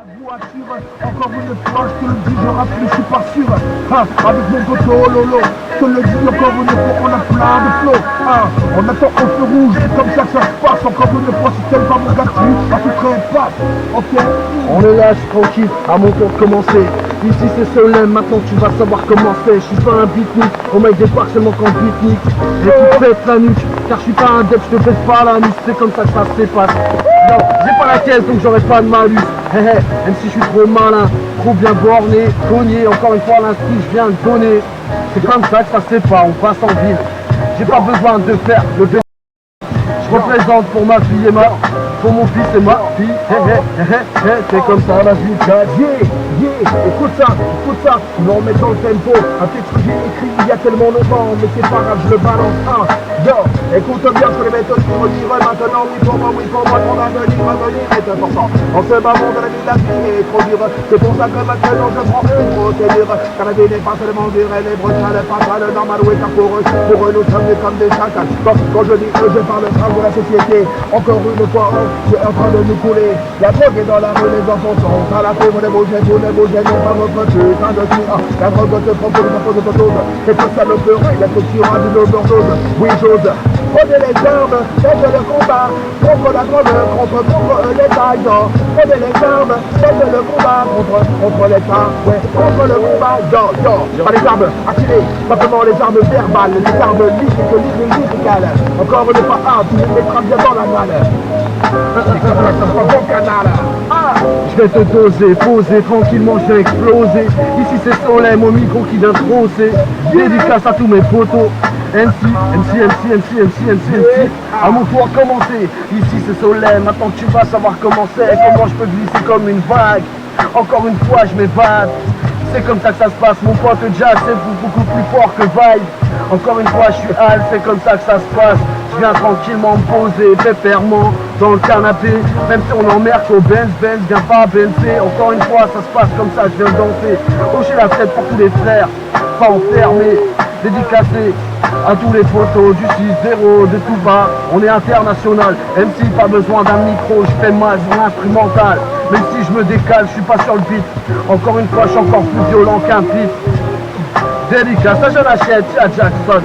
Voiture, encore une fois, je te le dis, je rappelle, je suis pas sûr. Avec mon poteau Lolo, je te le dis encore une fois, on a plein de flots. On attend au feu rouge, c'est comme ça que ça se passe. Encore une fois, si t'aimes pas mon gars, tu passe. Ok. On est là, je suis tranquille, à mon tour de commencer. Ici c'est solemn, maintenant tu vas savoir comment c'est. Je suis pas un beatnik, on m'a débarque seulement quand beatnik. Et tu pètes la nuque, car je suis pas un dev, je te pète pas la nuque. C'est comme ça que ça se passe. Non, j'ai pas la caisse donc j'aurai pas de malus. Même si je suis trop malin, trop bien borné, cogné. Encore une fois l'instru, je viens de donner. C'est comme ça que ça se passe, on passe en ville. J'ai pas besoin de faire le B. Je représente pour ma fille et pour mon fils et ma fille. C'est comme ça la vie. Écoute ça, on va en mettre dans le tempo. Un texte que j'ai écrit il y a tellement longtemps, mais c'est pas grave, je le balance. Écoute bien ce que les méthodes qui me dirent maintenant. Oui pour moi, ton avenir est important. En ce moment de la vie, la vie est trop dure. C'est pour ça que maintenant je prends une procédure. Car la vie n'est pas seulement dure, elle est brutale, fatale, normale ou écarporeuse. Pour eux, nous sommes comme des chacals. Quand je dis eux, je parle de la société. Encore une fois, c'est en train de nous couler. La drogue est dans la rue, les enfants sont à la pauvre, les vous ne bougez pas votre putain de tout. La drogue te propose une pause de dose. C'est pour ça le peur, la culture a d'une overdose. Oui, j'ose. Prenez les armes, faites le combat. Contre la drogue, contre l'État. Prenez les armes, faites le combat. Contre l'État, ouais, contre le combat. Pas les armes activées, simplement les armes verbales, les armes lyricales. Encore une fois, tu les mettras bien dans la malle. Bon canal. Je vais te doser, poser, tranquillement je vais exploser. Ici c'est solemn au micro qui vient trosser. Dédicace à tous mes potos. MC. À mon tour commencer. Ici c'est solemn, maintenant tu vas savoir comment c'est. Comment je peux glisser comme une vague. Encore une fois je m'évade. C'est comme ça que ça se passe, mon pote Jack, c'est beaucoup plus fort que Vibe. Encore une fois je suis Al, c'est comme ça que ça se passe. Je viens tranquillement me poser, pépèrement dans le canapé. Même si on emmerde au Benz, viens pas benzer. Encore une fois ça se passe comme ça, je viens danser. Hocher la tête pour tous les frères, pas enfermés, dédicacés à tous les photos du 6-0, de tout bas. On est international, MC pas besoin d'un micro, je fais mal sur l'instrumental. Même si je me décale, je suis pas sur le beat. Encore une fois, je suis encore plus violent qu'un beat. Dédicace, ça je l'achète, à Jackson.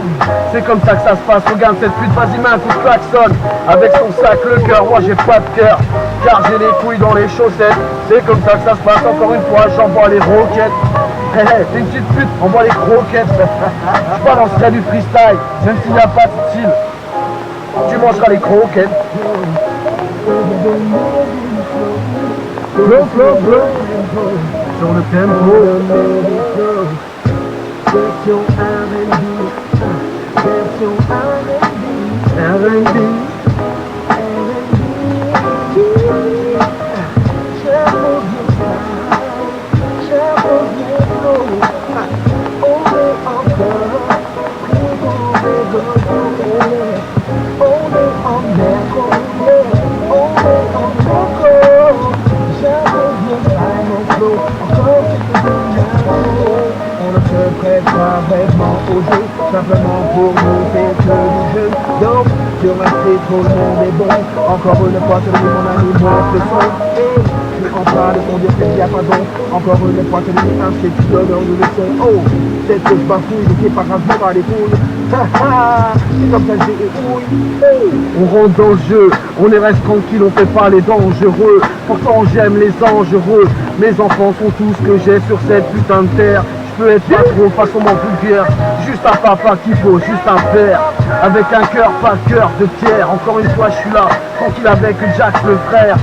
C'est comme ça que ça se passe, regarde cette pute, vas-y mets un coup de klaxon. Avec son sac, le cœur, moi j'ai pas de cœur. Car j'ai les couilles dans les chaussettes. C'est comme ça que ça se passe, encore une fois, j'envoie les roquettes. T'es une petite pute, envoie les croquettes. Je balancerai du freestyle, même s'il n'y a pas de style. Tu mangeras les croquettes. Flow, sur le tempo. Version R&B, version R&B. Vraiment osé, simplement pour nous c'est que du jeu. Donc, sur un street, tout le monde est bon. Encore une fois, celui mon ami monte le son. Et je suis en train de conduire cette diapason. Encore une fois, celui un c'est qui donne nous le son. Oh, peut-être que je bafouille, mais c'est pas grave, je m'en les couilles. C'est comme ça que j'ai ouille. On rentre dans le jeu, on est reste tranquille, on fait pas les dangereux. Pourtant j'aime les dangereux. Mes enfants sont tout ce que j'ai sur cette putain de terre. Je peux être pas trop façonnement vulgaire. Juste un papa qu'il faut, juste un père. Avec un cœur, pas le cœur de pierre. Encore une fois je suis là, tranquille avec Jack le frère.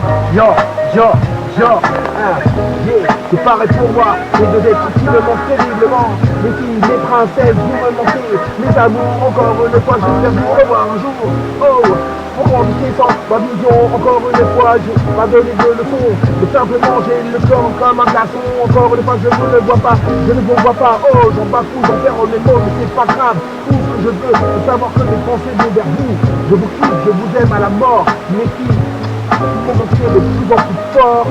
C'est pareil pour moi, les deux êtres qui me manquent terriblement. Les filles, les princesses, vous me manquez. Mes amours, encore une fois, j'espère vous revoir un jour. Oh, pour rendre sans ma vision, encore une fois, je m'a donné de leçons. Mais simplement, j'ai le corps comme un glaçon. Encore une fois, je ne le vois pas, je ne vous vois pas. Oh, j'en bafoue, j'en perds mes mots, mais c'est pas grave. Tout ce que je veux, c'est savoir que mes pensées vont vers vous. Je vous kiffe, je vous aime à la mort. Mes filles, commencer de plus en plus fort,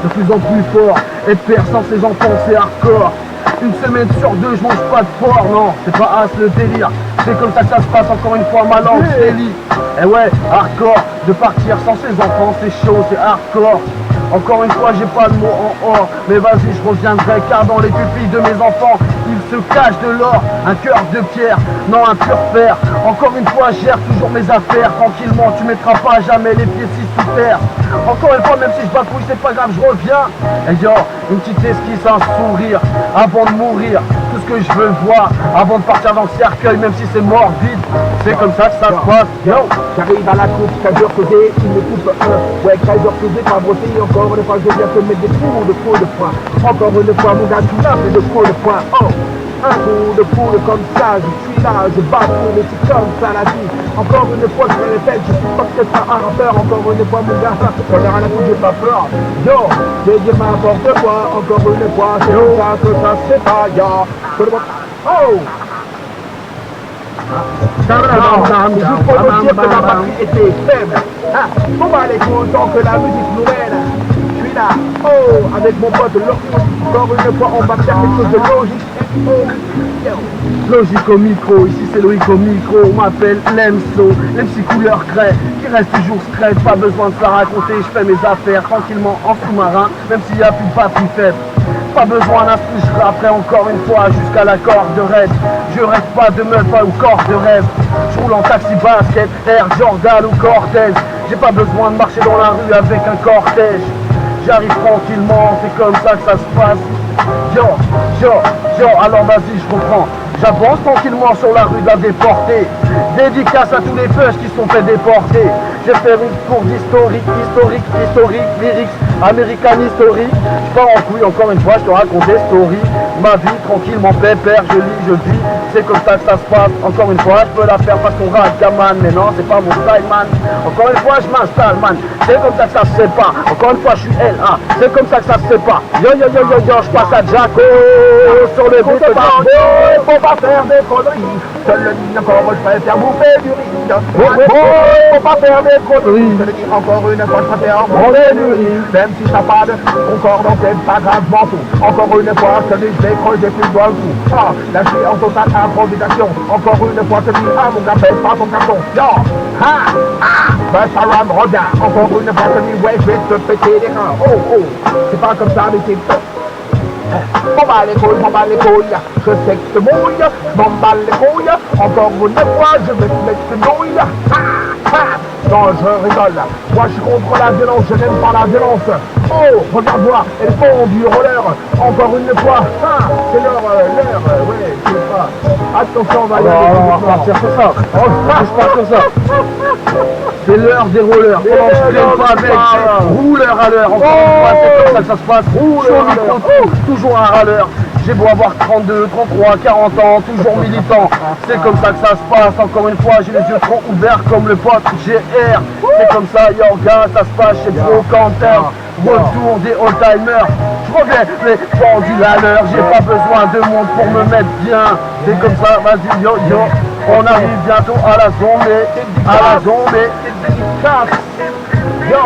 de plus en plus fort. Être père sans ses enfants c'est hardcore. Une semaine sur deux je mange pas de porc, non, c'est pas as le délire. C'est comme ça que ça se passe encore une fois, ma langue, c'est lit. Et ouais, hardcore, de partir sans ses enfants, c'est chaud, c'est hardcore. Encore une fois, j'ai pas de mots en or, mais vas-y, je reviendrai, car dans les pupilles de mes enfants, il se cache de l'or, un cœur de pierre, non un pur fer. Encore une fois, je gère toujours mes affaires, tranquillement, tu mettras pas jamais les pieds si sous terre. Encore une fois, même si je bafouille, c'est pas grave, je reviens. Et yo, une petite esquisse, un sourire, avant de mourir, tout ce que je veux voir, avant de partir dans le cercueil, même si c'est morbide, c'est comme ça que ça se passe. Yo, j'arrive à la coupe, Kaiser posé, il me coupe un. Ouais, Kaiser posé, pas brossé, encore une fois, je viens te mettre des coups de poing. Encore une fois, mon gars, tu l'as fait de coups de poing. Oh, un coup de poule comme ça, je suis là, je bats pour mais c'est comme ça la vie. Encore une fois, je me répète, je suis pas que ça un rappeur. Encore une fois, mon gars, on est à la coupe, j'ai pas peur. Yo, j'ai dit n'importe quoi, encore une fois, c'est comme ça que ça se fait pas, yo. Oh! Juste pour nous dire que la batterie était faible. On va aller autant que la musique nouvelle. Je suis là, oh, avec mon pote Loki. Encore une fois, on va faire quelque chose de logique. Logique au micro, ici c'est Loïc au micro, on m'appelle l'EMSO, l'MC couleur craie, qui reste toujours secret, pas besoin de se la raconter, je fais mes affaires tranquillement en sous-marin, même s'il n'y a plus de batterie faible. Pas besoin d'un je après encore une fois jusqu'à la corde de rêve. Je rêve pas de meuf ou corps de rêve. Je roule en taxi basket, Air Jordan ou Cortez. J'ai pas besoin de marcher dans la rue avec un cortège. J'arrive tranquillement, c'est comme ça que ça se passe. Yo, alors vas-y, je comprends. J'avance tranquillement sur la rue de la déportée. Dédicace à tous les push qui sont fait déporter. J'ai fait une cours d'historique, lyrics, American History. Je pars en couille encore une fois, je te raconte des stories. Ma vie, tranquillement, pépère, je lis, je vis. C'est comme ça que ça se passe. Encore une fois, je peux la faire parce qu'on rate gaman. Mais non, c'est pas mon style, man. Encore une fois, je m'installe, man. C'est comme ça que ça se fait pas. Encore une fois, je suis LA. C'est comme ça que ça se fait pas. Yo, je passe à Jaco sur le beat de Faut pas faire des conneries. Seul le dit encore, je préfère bouffer du riz. Faut pas faire des conneries. Je le dis encore une fois, je préfère manger du riz. Même si t'as pas de concordance, c'est pas grave, je m'en fous. Encore une fois, je te dis, je vais creuser plus dans le cou. Ah, là je suis en totale improvisation. Encore une fois, je te dis, ah mon gars, baisse pas ton carton. Yo, ben ça va me regarde. Encore une fois, je te dis, ouais, je vais te péter les reins. Oh, c'est pas comme ça, mais c'est m'en bats les couilles, je sais que je te mouille, m'en bats les couilles, encore une fois, je vais te mettre une nouille. Non, je rigole, moi je suis contre la violence, je n'aime pas la violence. Oh, regarde-moi, elles font du roller, encore une fois, c'est l'heure, ouais, je sais pas. Attention, on va y aller. On va partir sur ça. On part sur ça. C'est l'heure des rollers. Pendant que je traîne pas avec, rouleur à l'heure. Encore une fois, c'est comme ça que ça se passe. Rouleur à l'heure. Toujours un râleur. J'ai beau avoir 32, 33, 40 ans, toujours militant. C'est comme ça que ça se passe. Encore une fois, j'ai les yeux trop ouverts comme le pote GR. C'est comme ça, Yorga, ça se passe chez Bro Canter. Retour des old-timers. Je reviens les pendules à l'heure. J'ai pas besoin de monde pour me mettre bien. C'est comme ça, vas-y, yo. On arrive bientôt à la zombie. Yo,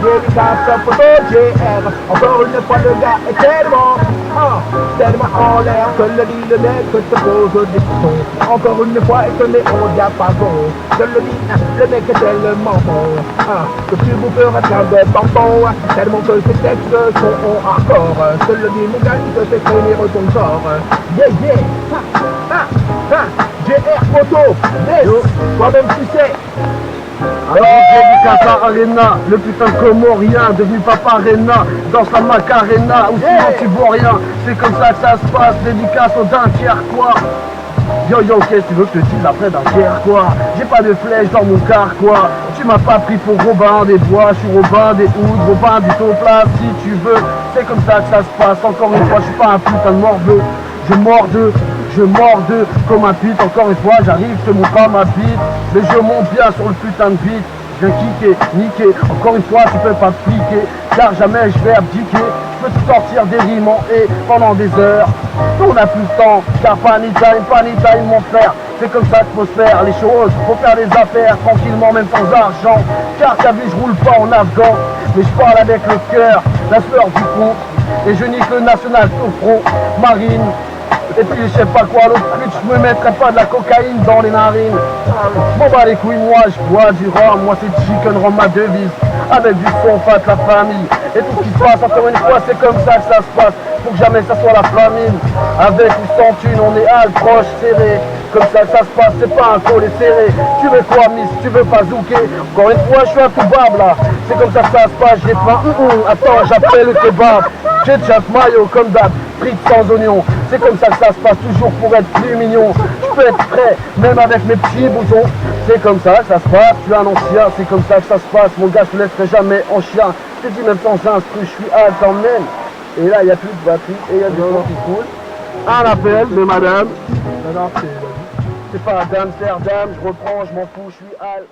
dédicace photo GR. Encore une fois, le gars est tellement en l'air que le mec se pose des questions. Encore une fois, étonné au diapason. Je le dis, le mec est tellement bon. Que tu vous feras plein de bambons. Tellement que ces textes sont hardcore. Je le dis, mon gars, il te fait traîner ton corps. Yeah. GR photo, yes, toi-même tu sais. Alors dédicace à Arena, le putain de Comorien, devenu Papa Arena, dans sa Macarena, ou sinon tu vois rien, c'est comme ça que ça se passe, dédicace au Dunkerquois. Yo, qu'est-ce que tu veux que je te dise après Dunkerquois? J'ai pas de flèche dans mon car, quoi. Tu m'as pas pris pour Robin des Bois, je suis Robin des Houdes, Robin du Toplas, si tu veux. C'est comme ça que ça se passe, encore une fois, je suis pas un putain de morveux. Je morde comme un pute, encore une fois, j'arrive, je te montre pas ma bite, mais je monte bien sur le putain de beat. Je viens kicker, niquer, encore une fois, tu peux pas piquer, car jamais je vais abdiquer. Je peux te sortir des rimes en et pendant des heures. On n'a plus le temps, car funny time, mon frère. C'est comme ça qu'il faut se faire les choses, faut faire les affaires tranquillement, même sans argent. Car t'as vu, je roule pas en afghan, mais je parle avec le cœur, la fleur du compte. Et je nique le national au front, marine. Et puis je sais pas quoi, l'autre truc, je me mettrais pas de la cocaïne dans les narines. Je m'en bats les couilles, moi je bois du rhum, moi c'est chicken rhum ma devise. Avec du son, fat, la famille. Et tout ce qui se passe, encore une fois, c'est comme ça que ça se passe. Faut que jamais ça soit la famine. Avec ou sans thune, on est hal, proche, serré. Comme ça que ça se passe, c'est pas un collet serré. Tu veux quoi, miss, tu veux pas zouker. Encore une fois, je suis un tout bab là. C'est comme ça que ça se passe, j'ai faim. Attends, j'appelle le kebab. Ketchup, mayo, comme d'hab, frites sans oignon. C'est comme ça que ça se passe, toujours pour être plus mignon. Je peux être prêt, même avec mes petits boutons. C'est comme ça que ça se passe, tu es un ancien, c'est comme ça que ça se passe. Mon gars, je te laisserai jamais en chien. Je te dis même sans instru, je suis hal quand même. Et là, il n'y a plus de batterie et il y a du temps qui coule. Un appel de madame. C'est pas d'Amsterdam, je reprends, je m'en fous, je suis hal.